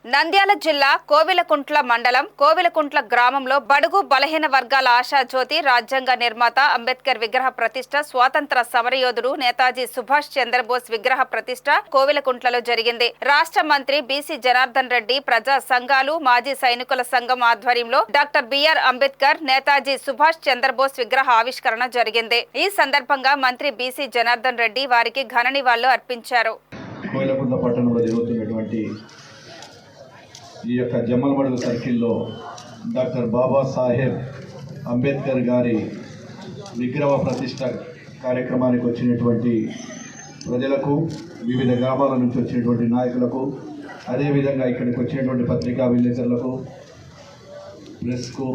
నంద్యాల జిల్లా కోవిలకుంట్ల మండలం కోవిలకుంట్ల గ్రామంలో బడుగు బలహీన వర్గాల ఆశాజ్యోతి రాజ్యాంగ నిర్మాత అంబేద్కర్ విగ్రహ ప్రతిష్ఠ స్వాతంత్ర సమరయోధుడు నేతాజీ సుభాష్ చంద్రబోస్ విగ్రహ ప్రతిష్ఠ కోవిలకుంట్లలో జరిగింది. రాష్ట్ర మంత్రి బీసీ జనార్దన్ రెడ్డి ప్రజా సంఘాలు మాజీ సైనికుల సంఘం ఆధ్వర్యంలో డాక్టర్ బిఆర్ అంబేద్కర్ నేతాజీ సుభాష్ చంద్రబోస్ విగ్రహ ఆవిష్కరణ జరిగింది. ఈ సందర్భంగా మంత్రి బీసీ జనార్దన్ రెడ్డి వారికి ఘన నివాళులు అర్పించారు. ఈ యొక్క జమ్మలమడుగు సర్కిల్లో డాక్టర్ బాబాసాహెబ్ అంబేద్కర్ గారి విగ్రహ ప్రతిష్ట కార్యక్రమానికి వచ్చినటువంటి ప్రజలకు, వివిధ గ్రామాల నుంచి వచ్చినటువంటి నాయకులకు, అదేవిధంగా ఇక్కడికి వచ్చినటువంటి పత్రికా విలేకరులకు, ప్రెస్కు,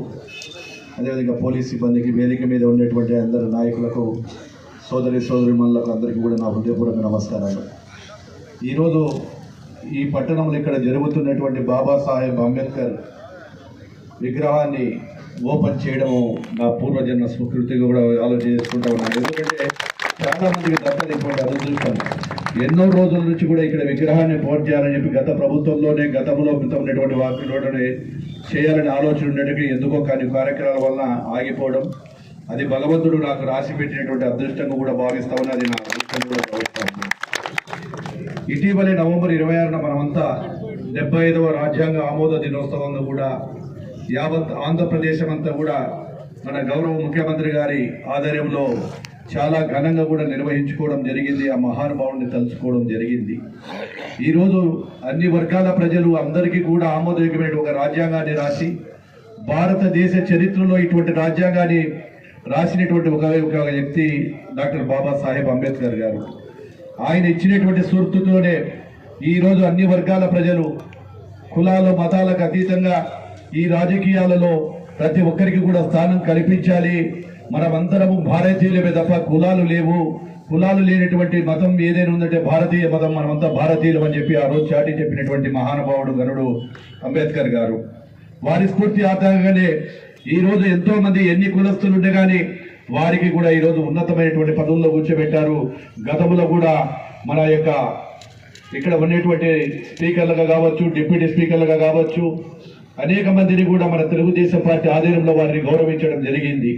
అదేవిధంగా పోలీస్ సిబ్బందికి, వేదిక మీద ఉండేటువంటి అందరి నాయకులకు, సోదరిమణులకు అందరికీ కూడా నా హృదయపూర్వక నమస్కారాలు. ఈరోజు ఈ పట్టణంలో ఇక్కడ జరుగుతున్నటువంటి బాబాసాహెబ్ అంబేద్కర్ విగ్రహాన్ని ఓపెన్ చేయడము నా పూర్వజన్మ స్వీకృతిగా కూడా ఆలోచన చేసుకుంటా ఉన్నాను. ఎందుకంటే చాలామందికి దక్కనటువంటి అదృష్టం. ఎన్నో రోజుల నుంచి కూడా ఇక్కడ విగ్రహాన్ని ఓపెన్ చేయాలని చెప్పి గతంలో ఉన్నటువంటి వాటిలోనే చేయాలని ఆలోచన ఉండేటివి ఎందుకో కానీ కార్యక్రమాల వలన ఆగిపోవడం, అది భగవంతుడు నాకు రాసి పెట్టినటువంటి అదృష్టంగా కూడా భావిస్తామని, అది నా అదృష్టంగా కూడా భావిస్తాను. ఇటీవలే నవంబర్ 26న మనమంతా 75వ రాజ్యాంగ ఆమోద దినోత్సవంగా కూడా యావత్ ఆంధ్రప్రదేశం అంతా కూడా మన గౌరవ ముఖ్యమంత్రి గారి ఆధ్వర్యంలో చాలా ఘనంగా కూడా నిర్వహించుకోవడం జరిగింది. ఆ మహానుభావుని తలుచుకోవడం జరిగింది. ఈరోజు అన్ని వర్గాల ప్రజలు అందరికీ కూడా ఆమోదయోగ్యమైన ఒక రాజ్యాంగాన్ని రాసి, భారతదేశ చరిత్రలో ఇటువంటి రాజ్యాంగాన్ని రాసినటువంటి ఒక వ్యక్తి డాక్టర్ బాబాసాహెబ్ అంబేద్కర్ గారు. ఆయన ఇచ్చినటువంటి స్ఫూర్తితోనే ఈరోజు అన్ని వర్గాల ప్రజలు కులాలు మతాలకు అతీతంగా ఈ రాజకీయాలలో ప్రతి ఒక్కరికి కూడా స్థానం కల్పించాలి. మనమందరము భారతీయులమే తప్ప కులాలు లేవు, కులాలు లేనటువంటి మతం ఏదైనా ఉందంటే భారతీయ మతం, మనమంతా భారతీయులు అని చెప్పి ఆ రోజు చాటి చెప్పినటువంటి మహానుభావుడు గనుడు అంబేద్కర్ గారు. వారి స్ఫూర్తి ఆధారంగానే ఈరోజు ఎంతో మంది ఎన్ని కులస్తులు ఉండే కానీ వారికి కూడా ఈరోజు ఉన్నతమైనటువంటి పదవుల్లో కూర్చోబెట్టారు. గతంలో కూడా మన యొక్క ఇక్కడ ఉండేటువంటి స్పీకర్లుగా కావచ్చు, డిప్యూటీ స్పీకర్లుగా కావచ్చు, అనేక మందిని కూడా మన తెలుగుదేశం పార్టీ ఆధ్వర్యంలో వారిని గౌరవించడం జరిగింది.